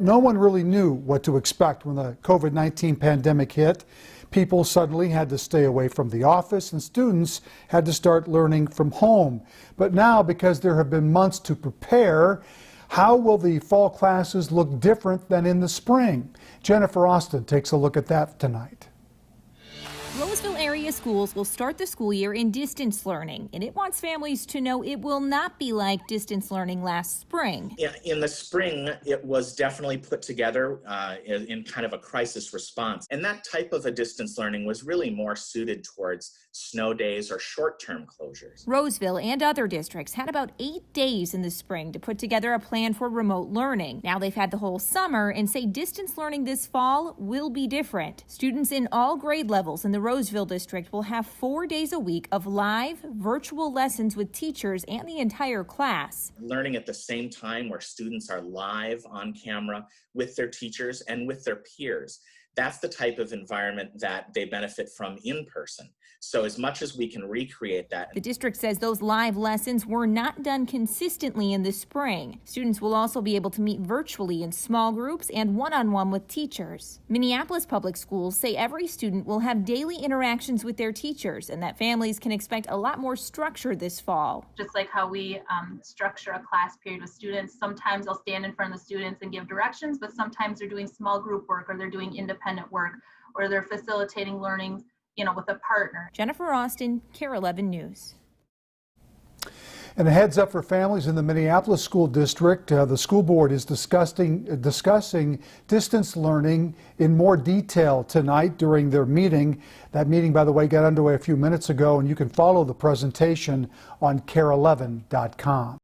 no one really knew what to expect when the COVID-19 pandemic hit. People suddenly had to stay away from the office, and students had to start learning from home. But now, because there have been months to prepare, how will the fall classes look different than in the spring? Jennifer Austin takes a look at that tonight. Roseville area schools will start the school year in distance learning, and it wants families to know it will not be like distance learning last spring. In the spring, it was definitely put together in kind of a crisis response. And that type of a distance learning was really more suited towards snow days or short-term closures. Roseville and other districts had about 8 days in the spring to put together a plan for remote learning. Now they've had the whole summer and say distance learning this fall will be different. Students in all grade levels in the Roseville district will have 4 days a week of live virtual lessons with teachers and the entire class. Learning at the same time where students are live on camera with their teachers and with their peers. That's the type of environment that they benefit from in person. So as much as we can recreate that. The district says those live lessons were not done consistently in the spring. Students will also be able to meet virtually in small groups and one-on-one with teachers. Minneapolis Public Schools say every student will have daily interactions with their teachers and that families can expect a lot more structure this fall. Just like how we structure a class period with students, sometimes I'll stand in front of the students and give directions, but sometimes they're doing small group work or they're doing independent work or they're facilitating learning, with a partner. Jennifer Austin, KARE 11 News. And a heads up for families in the Minneapolis School District. The school board is discussing distance learning in more detail tonight during their meeting. That meeting, by the way, got underway a few minutes ago, and you can follow the presentation on KARE11.com.